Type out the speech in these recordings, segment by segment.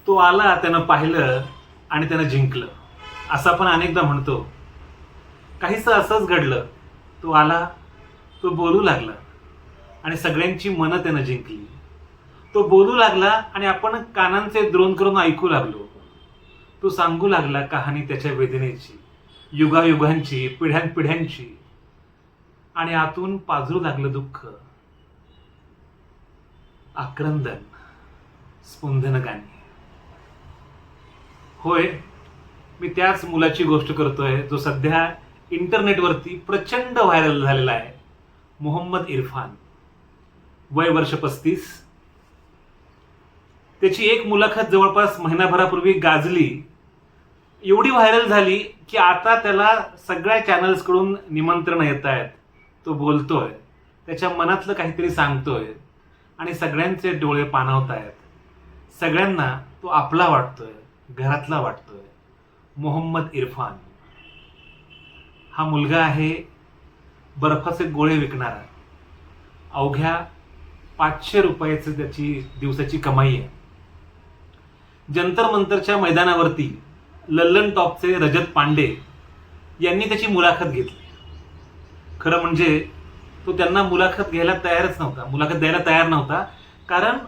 तो आला, त्यानं पाहिलं आणि त्यानं जिंकलं, असं आपण अनेकदा म्हणतो. काहीसं असंच घडलं. तो आला, तो बोलू लागला आणि सगळ्यांची मनं त्यानं जिंकली. तो बोलू लागला आणि आपण कानांचे द्रोण करून ऐकू लागलो. तो सांगू लागला कहाणी त्याच्या वेदनेची, युगायुगांची, पिढ्यानपिढ्यांची, आणि आतून पाझरू लागलं दुःख, आक्रंदन, स्पंदनगाणी. होय, मी त्याच मुलाची गोष्ट करतोय जो सध्या इंटरनेटवरती प्रचंड व्हायरल झालेला आहे. मोहम्मद इरफान, वय वर्ष 35. त्याची एक मुलाखत जवळपास महिनाभरापूर्वी गाजली, एवढी व्हायरल झाली की आता त्याला सगळ्या चॅनल्सकडून निमंत्रण येत आहेत. तो बोलतोय, त्याच्या मनातलं काहीतरी सांगतोय आणि सगळ्यांचे डोळे पाणावत आहेत. सगळ्यांना तो आपला वाटतोय, घरातला वाटतोय. मोहम्मद इरफान हा मुलगा आहे बर्फाचे गोळे विकणारा. अवघ्या 500 रुपयाचं त्याची दिवसाची कमाई आहे. जंतर मंतरच्या मैदानावरती लल्लन टॉपचे रजत पांडे यांनी त्याची मुलाखत घेतली. खरं म्हणजे तो त्यांना मुलाखत द्यायला तयार नव्हता, कारण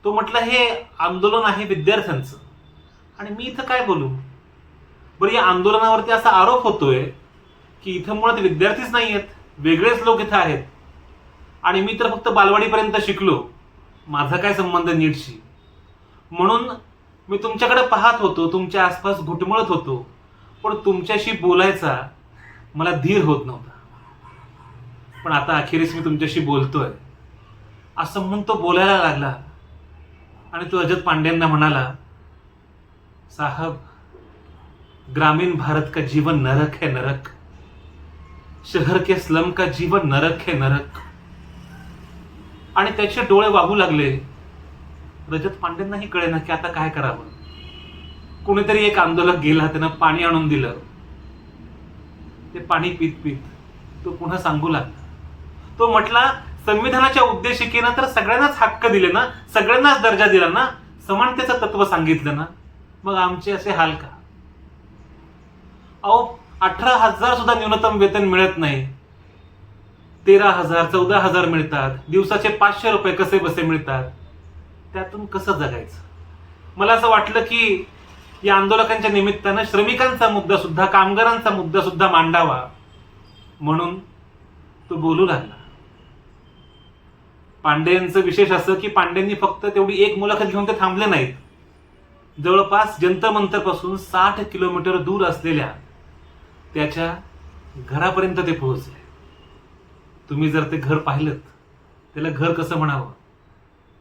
तो म्हटला हे आंदोलन आहे विद्यार्थ्यांचं आणि मी इथं काय बोलू. बरं, या आंदोलनावरती असा आरोप होतोय की इथं मुळात विद्यार्थीच नाही आहेत, वेगळेच लोक इथं आहेत आणि मी तर फक्त बालवाडीपर्यंत शिकलो, माझा काय संबंध नीटशी. म्हणून मी तुमच्याकडे पाहत होतो, तुमच्या आसपास घुटमळत होतो, पण तुमच्याशी बोलायचा मला धीर होत नव्हता. पण आता अखेरीस मी तुमच्याशी बोलतोय, असं म्हणून तो बोलायला लागला आणि तो रजत पांड्यांना म्हणाला, साहब, ग्रामीण भारत का जीवन नरक है नरक, शहर के स्लम का जीवन नरक है नरक. आणि त्याचे डोळे वाहू लागले. रजत पांड्यांनाही कळेना की आता काय करावं. कोणीतरी एक आंदोलक गेला, त्यानं पाणी आणून दिलं. ते पाणी पीत पीत तो पुन्हा सांगू लागला. तो म्हटला, संविधानाच्या उद्देशिकेनं तर सगळ्यांनाच हक्क दिले ना, सगळ्यांनाच दर्जा दिला ना, समानतेचं तत्व सांगितलं ना, मग आमचे असे हाल का. अहो, 18,000 सुद्धा न्यूनतम वेतन मिळत नाही. 13,000 14,000 मिळतात. दिवसाचे 500 रुपये कसे बसे मिळतात. त्यातून कसं जगायचं. मला असं वाटलं की या आंदोलकांच्या निमित्तानं श्रमिकांचा मुद्दा सुद्धा, कामगारांचा मुद्दा सुद्धा मांडावा, म्हणून तो बोलू लागला. पांडे यांचं विशेष असं की पांडेंनी फक्त तेवढी एक मुलाखत घेऊन ते थांबले नाहीत. जवळपास जंतर मंतर पासून 60 किलोमीटर दूर असलेल्या त्याच्या घरापर्यंत ते पोहोचले. तुम्ही जर ते घर पाहिलं, त्याला घर कसं म्हणावं.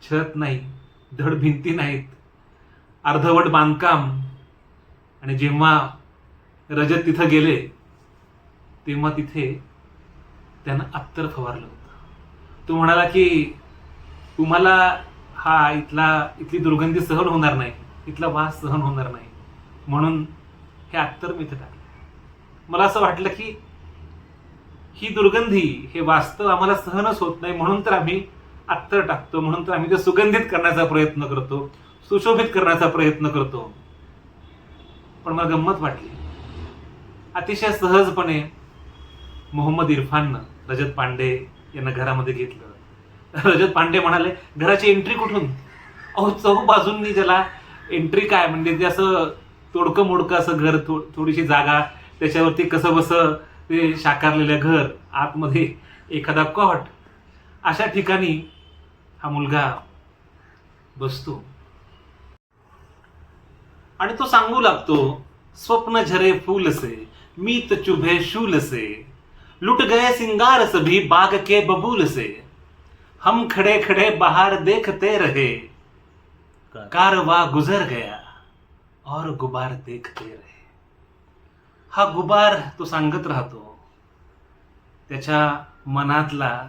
छत नाही, धड भिंती नाहीत, अर्धवट बांधकाम. आणि जेव्हा रजत तिथं गेले तेव्हा तिथे त्यानं अत्तर फवारलं होतं. तो म्हणाला की तुम्हाला इथली दुर्गंधी सहन होणार नाही, इथला वास सहन होणार नाही, म्हणून हे अत्तर मी इथं टाकलं. मला असं वाटलं की ही दुर्गंधी, हे वास्तव आम्हाला सहनच होत नाही, म्हणून तर आम्ही अत्तर टाकतो, म्हणून तर आम्ही ते सुगंधित करण्याचा प्रयत्न करतो, सुशोभित करण्याचा प्रयत्न करतो. पण मला गंमत वाटली. अतिशय सहजपणे मोहम्मद इरफाननं रजत पांडे यांना घरामध्ये घेतलं. रजत पांडे म्हणाले, घराची एंट्री कुठून. अहो, चहू बाजूंनी ज्याला एंट्री काय, म्हणजे ते असं तोडकं मोडकं असं घर, थोडीशी जागा, त्याच्यावरती कसं बसं ते शाकारलेलं घर, आतमध्ये एखादा कॉट, अशा ठिकाणी हा मुलगा बसतो आणि तो सांगू लागतो, स्वप्न झरे फूल से, मीत चुभे शूल से, लुट गए सिंगार सभी बाग के बबूल से, हम खड़े खड़े बाहर देखते रहे, कारवा गुजर गया और गुबार देखते रहे. हा गुबार तो सांगत राहतो, त्याच्या मनातला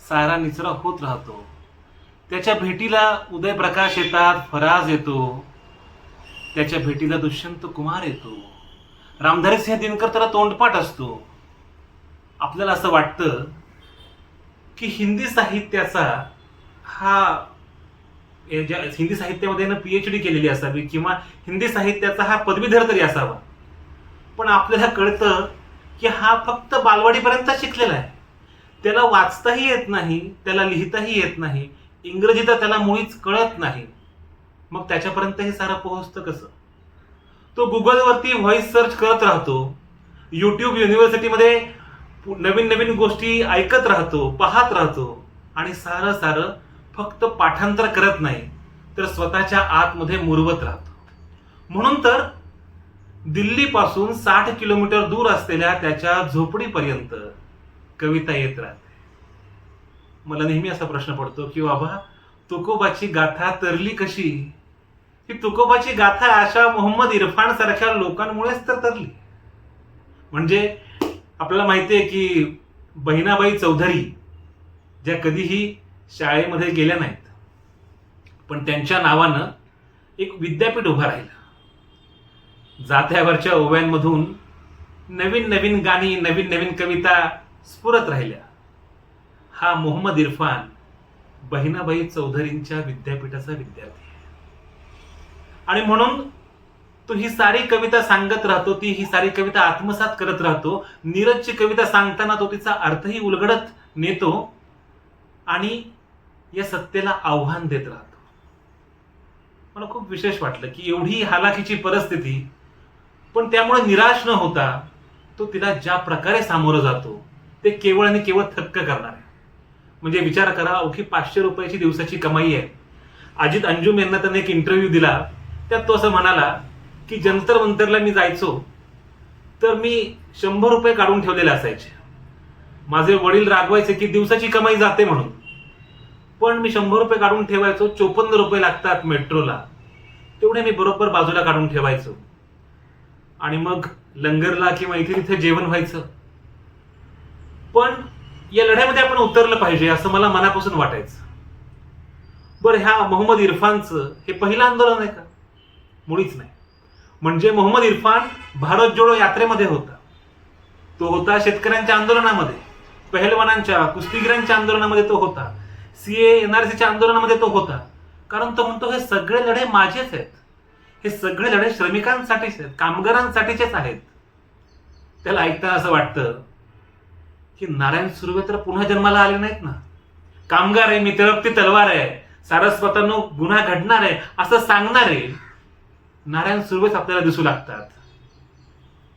सारा निचरा होत राहतो. त्याच्या भेटीला उदयप्रकाश येतात, फराज येतो, त्याच्या भेटीला दुष्यंत कुमार येतो, रामधारी सिंह दिनकर त्याला तोंडपाठ असतो. आपल्याला असं वाटतं की हिंदी साहित्याचा हा ज्या हिंदी साहित्यामध्ये PhD केलेली असावी किंवा हिंदी साहित्याचा हा पदवीधर तरी असावा, पण आपल्याला कळतं की हा फक्त बालवाडीपर्यंत शिकलेला आहे. त्याला वाचताही येत नाही, त्याला लिहिताही येत नाही, इंग्रजी तर त्याला मुळीच कळत नाही. मग त्याच्यापर्यंत हे सारं पोहोचतं कसं? तो गुगलवरती व्हॉइस सर्च करत राहतो, युट्यूब युनिव्हर्सिटीमध्ये नवीन नवीन गोष्टी ऐकत राहतो, पाहत राहतो, आणि सारं फक्त पाठांतर करत नाही तर स्वतःच्या आतमध्ये मुरवत राहतो. म्हणून तर दिल्लीपासून 60 किलोमीटर दूर असलेल्या त्याच्या झोपडीपर्यंत कविता येत राहते. मला नेहमी असा प्रश्न पडतो की बाबा, तुकोबाची गाथा तरली कशी? ही तुकोबाची गाथा अशा मोहम्मद इरफान सारख्या लोकांमुळेच तर तरली. म्हणजे आपल्याला माहितीये की बहिणाबाई चौधरी ज्या कधीही शाळेमध्ये गेल्या नाहीत, पण त्यांच्या नावानं एक विद्यापीठ उभं राहिलं. जात्यावरच्या ओव्यांमधून नवीन नवीन गाणी, नवीन नवीन कविता स्फुरत राहिल्या. हा मोहम्मद इरफान बहिणाबाई चौधरींच्या विद्यापीठाचा विद्यार्थी आहे. आणि म्हणून तो ही सारी कविता सांगत राहतो, ती ही सारी कविता आत्मसात करत राहतो. नीरजची कविता सांगताना तो तिचा अर्थही उलगडत नेतो आणि या सत्तेला आव्हान देत राहतो. मला खूप विशेष वाटलं की एवढी हालाखीची परिस्थिती, पण त्यामुळे निराश न होता तो तिला ज्या प्रकारे सामोरं जातो ते केवळ आणि केवळ थक्क करणार आहे. म्हणजे विचार करा, अवघी 500 रुपयाची दिवसाची कमाई आहे. अजित अंजुम यांना त्याने एक इंटरव्ह्यू दिला, त्यात तो असं म्हणाला की जंतर मंतरला मी जायचो तर मी 100 रुपये काढून ठेवलेले असायचे. माझे वडील रागवायचे की दिवसाची कमाई जाते म्हणून, पण मी 100 रुपये काढून ठेवायचो. 54 रुपये लागतात मेट्रोला, तेवढे मी बरोबर बाजूला काढून ठेवायचो आणि मग लंगरला किंवा इथे तिथे जेवण व्हायचं. पण या लढ्यामध्ये आपण उतरलं पाहिजे असं मला मनापासून वाटायचं. बरं, ह्या मोहम्मद इरफानचं हे पहिलं आंदोलन आहे का? मुळीच नाही. म्हणजे मोहम्मद इरफान भारत जोडो यात्रेमध्ये होता, तो होता शेतकऱ्यांच्या आंदोलनामध्ये, पहलवानांच्या, कुस्तीगिरांच्या आंदोलनामध्ये तो होता, CA NRCच्या आंदोलनामध्ये तो होता. कारण तो म्हणतो हे सगळे लढे माझेच आहेत, हे सगळे लढे श्रमिकांसाठीच आहेत, कामगारांसाठीचेच आहेत. त्याला ऐकताना असं वाटतं की नारायण सुर्वे तर पुन्हा जन्माला आले नाहीत ना. कामगार आहे, मी तळपती तलवार आहे, सारस्वतांनो गुन्हा घडणार आहे असं सांगणारे नारायण सुर्वेच आपल्याला दिसू लागतात.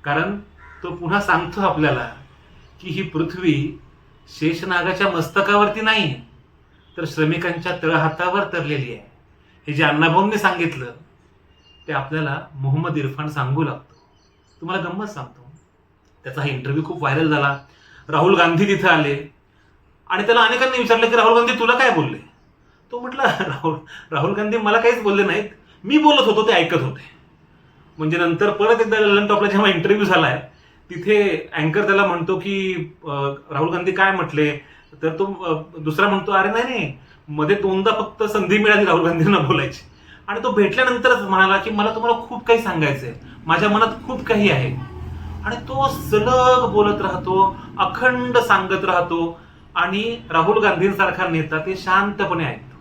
कारण तो पुन्हा सांगतो आपल्याला की ही पृथ्वी शेषनागाच्या मस्तकावरती नाही तर श्रमिकांच्या तळहातावर तरलेली आहे. हे जे अण्णाभाऊंनी सांगितलं ते आपल्याला मोहम्मद इरफान सांगू लागतो. तुम्हाला गंमत सांगतो, त्याचा हा इंटरव्ह्यू खूप व्हायरल झाला. राहुल गांधी तिथे आले आणि त्याला अनेकांनी विचारलं की राहुल गांधी तुला काय बोलले? तो म्हटला राहुल गांधी मला काहीच बोलले नाहीत, मी बोलत होतो ते ऐकत होते. म्हणजे नंतर परत एकदा ललन टॉपला जेव्हा इंटरव्ह्यू झालाय तिथे अँकर त्याला म्हणतो की राहुल गांधी काय म्हटले, तर तो दुसरा म्हणतो अरे नाही, मध्ये 2दा फक्त संधी मिळाली राहुल गांधींना बोलायची. आणि तो भेटल्यानंतरच म्हणाला की मला तुम्हाला खूप काही सांगायचंय, माझ्या मनात खूप काही आहे. आणि तो सलग बोलत राहतो, अखंड सांगत राहतो आणि राहुल गांधींसारखा नेता ते शांतपणे ऐकतो.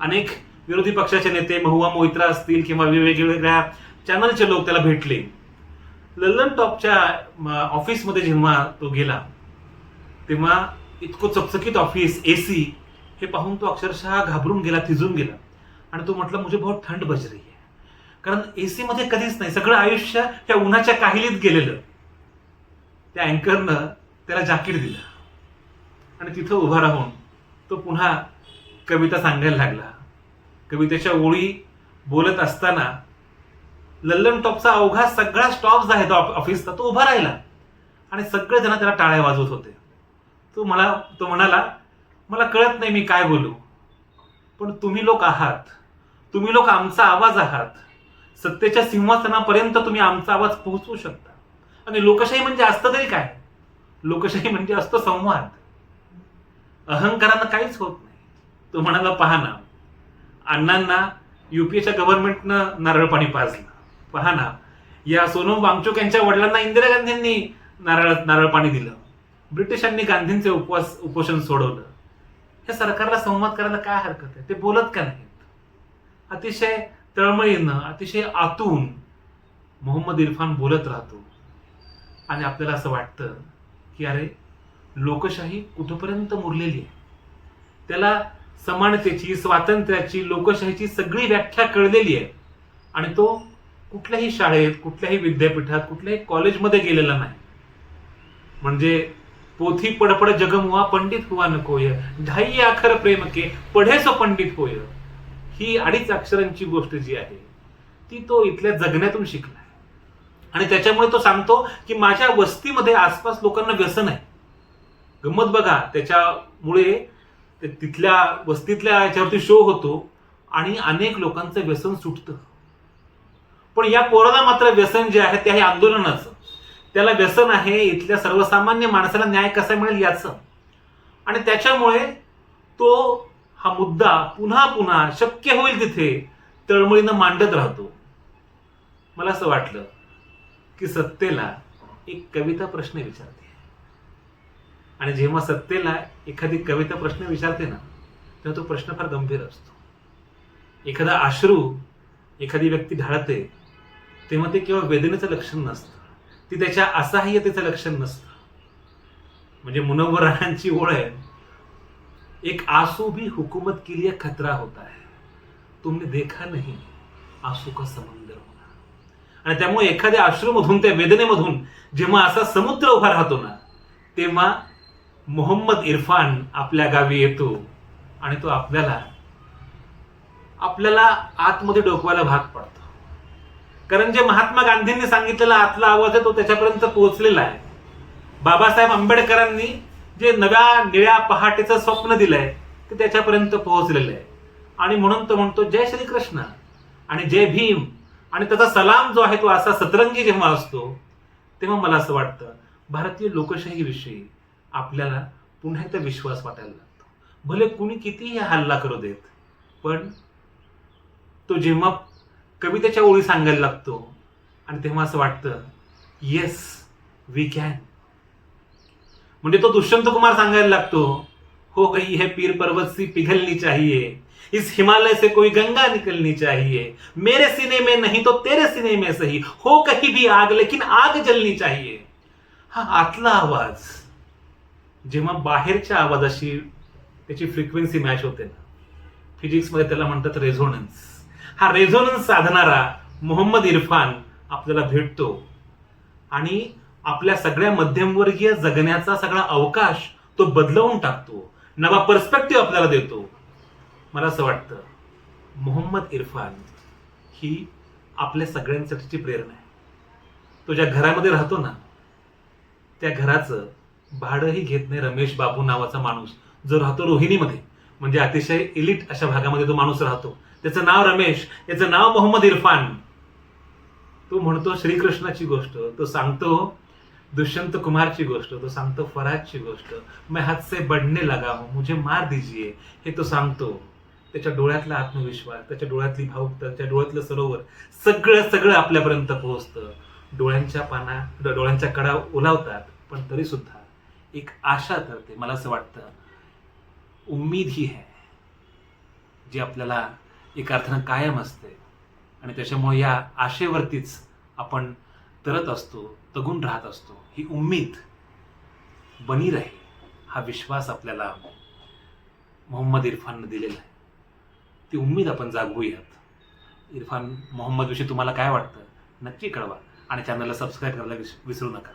अनेक विरोधी पक्षाचे नेते, महुआ मोहित्रा असतील किंवा वेगवेगळ्या चॅनलचे लोक त्याला भेटले. ललन टॉपच्या ऑफिसमध्ये जेव्हा तो गेला तेव्हा इतकं चकचकीत ऑफिस, AC हे पाहून तो अक्षरशः घाबरून गेला, थिजून गेला. आणि तो म्हटला मुझे बहुत थंड बज रही है. कारण AC मध्ये कधीच नाही, सगळं आयुष्य त्या उन्हाच्या काहिलीत गेलेलं. त्या अँकरनं त्याला जॅकेट दिलं आणि तिथं उभा राहून तो पुन्हा कविता सांगायला लागला. कवितेच्या ओळी बोलत असताना ललन टॉपचा अवघा सगळा स्टॉप आहे ऑफिसचा, तो उभा राहिला आणि सगळे जण त्याला टाळ्या वाजवत होते. तो म्हणाला मला कळत नाही मी काय बोलू, पण तुम्ही लोक आहात, तुम्ही लोक आमचा आवाज आहात. सत्तेच्या सिंहासनापर्यंत तुम्ही आमचा आवाज पोहोचवू शकता. आणि लोकशाही म्हणजे असतं तरी काय? लोकशाही म्हणजे असतो संवाद. अहंकारानं काहीच होत नाही. तो म्हणाला पहा ना, अण्णांना UPAच्या गव्हर्नमेंटनं नारळ पाणी पाजलं, पहा ना या सोनम वांगचुक यांच्या वडिलांना इंदिरा गांधींनी नारळ पाणी दिलं, ब्रिटिशांनी गांधींचे उपोषण सोडवलं. या सरकारला संवाद करायला काय हरकत आहे? ते बोलत का नाहीत? अतिशय तळमळीनं, अतिशय आतून मोहम्मद इरफान बोलत राहतो. आणि आपल्याला असं वाटतं की अरे, लोकशाही कुठपर्यंत मुरलेली आहे. त्याला समानतेची, स्वातंत्र्याची, लोकशाहीची सगळी व्याख्या कळलेली आहे. आणि तो कुठल्याही शाळेत, कुठल्याही विद्यापीठात, कुठल्याही कॉलेजमध्ये गेलेला नाही. म्हणजे पोथी पडपड जगमुआ पंडित हुआ नकोय, ढाई आखर प्रेम के पढे सो पंडित होय, ही 2.5 अक्षरांची गोष्ट जी आहे ती तो इथल्या जगण्यातून शिकलाय. आणि त्याच्यामुळे तो सांगतो की माझ्या वस्तीमध्ये आसपास लोकांना व्यसन आहे. गंमत बघा, त्याच्यामुळे तिथल्या वस्तीतल्या याच्यावरती शो होतो आणि अनेक लोकांचं व्यसन सुटतं. पण या पोराला मात्र व्यसन जे आहे ते आहे आंदोलनाचं. त्याला व्यसन आहे इथल्या सर्वसामान्य माणसाला न्याय कसा मिळेल याचं. आणि त्याच्यामुळे तो हा मुद्दा पुन्हा पुन्हा शक्य होईल तिथे तळमळीनं मांडत राहतो. मला असं वाटलं की सत्तेला एक कविता प्रश्न विचारते. आणि जेव्हा सत्तेला एखादी कविता प्रश्न विचारते ना, तेव्हा तो प्रश्न फार गंभीर असतो. एखादा अश्रू एखादी व्यक्ती ढाळते तेव्हा ते केवळ वेदनेचं लक्षण नसतं, ती त्याच्या असहाय्यतेचं लक्षण नसतं. म्हणजे मुनव्वर राणांची ओळ आहे, एक आंसू भी हुकूमत के लिए खतरा होता है, तुमने देखा नहीं आंसू का समंदर होना. आणि त्यामुळे एखाद्या अश्रूमधून, त्या वेदनेमधून जेव्हा असा समुद्र उभा राहतो ना, तेव्हा मोहम्मद इरफान आपल्या गावी येतो आणि तो आपल्याला आतमध्ये डोकवायला भाग पडतो. कारण जे महात्मा गांधींनी सांगितलेला आतला आवाज आहे तो त्याच्यापर्यंत पोहोचलेला आहे. बाबासाहेब आंबेडकरांनी जे नव्या निळ्या पहाटेचं स्वप्न दिलंय ते त्याच्यापर्यंत पोहोचलेलं आहे. आणि म्हणून तो म्हणतो जय श्रीकृष्ण आणि जय भीम. आणि त्याचा सलाम जो आहे तो असा सतरंगी जेव्हा असतो तेव्हा मला असं वाटतं भारतीय लोकशाहीविषयी आपल्याला पुन्हा एकदा विश्वास वाटायला लागतो. भले कुणी कितीही हल्ला करू देत, पण तो जेव्हा कवितेच्या ओळी सांगायला लागतो आणि तेव्हा असं वाटतं येस वी कॅन. म्हणजे तो दुष्यंत कुमार सांगायला लागतो, हो गई है पीर पर्वत सी पिघलनी चाहिए, इस हिमालय से कोई गंगा निकलनी चाहिए, मेरे सीने में नहीं तो तेरे सीने में सही, हो कहीं भी आग लेकिन आग जलनी चाहिए. हा आतला आवाज जेव्हा बाहेरच्या आवाजाशी त्याची फ्रिक्वेन्सी मॅच होते ना, फिजिक्समध्ये त्याला म्हणतात रेझोनन्स. हा रेझोनन्स साधणारा मोहम्मद इरफान आपल्याला भेटतो आणि आपल्या सगळ्या मध्यमवर्गीय जगण्याचा सगळा अवकाश तो बदलवून टाकतो, नवा पर्स्पेक्टिव्ह आपल्याला देतो. मला असं वाटतं मोहम्मद इरफान ही आपल्या सगळ्यांसाठीची प्रेरणा आहे. तो ज्या घरामध्ये राहतो ना, त्या घराचं भाडंही घेत नाही रमेश बाबू नावाचा माणूस, जो राहतो रोहिणीमध्ये. म्हणजे अतिशय इलिट अशा भागामध्ये तो माणूस राहतो. त्याचं नाव रमेश, याचं नाव मोहम्मद इरफान. तो म्हणतो श्रीकृष्णाची गोष्ट, तो सांगतो दुष्यंत कुमारची गोष्ट, तो सांगतो फराजची गोष्ट, मैं हद से बढ़ने लगा हूं, मुझे मार दीजिए, हे तो सांगतो. त्याच्या डोळ्यातला आत्मविश्वास, त्याच्या डोळ्यातली भावुकता, त्याच्या डोळ्यातलं सरोवर सगळं आपल्यापर्यंत पोहोचतं. डोळ्यांच्या कडा ओलावतात, पण तरी सुद्धा एक आशा ठरते. मला असं वाटतं उम्मीद ही है जी आपल्याला एका अर्थानं कायम असते. आणि त्याच्यामुळे या आशेवरतीच आपण तरत असतो, तगून राहत असतो. ही उम्मीद बनी राहील हा विश्वास आपल्याला मोहम्मद इरफाननं दिलेला आहे. ती उम्मीद आपण जागवूयात. इरफान मोहम्मद विषयी तुम्हाला काय वाटतं नक्की कळवा आणि चॅनलला सबस्क्राईब करायला विसरू नका.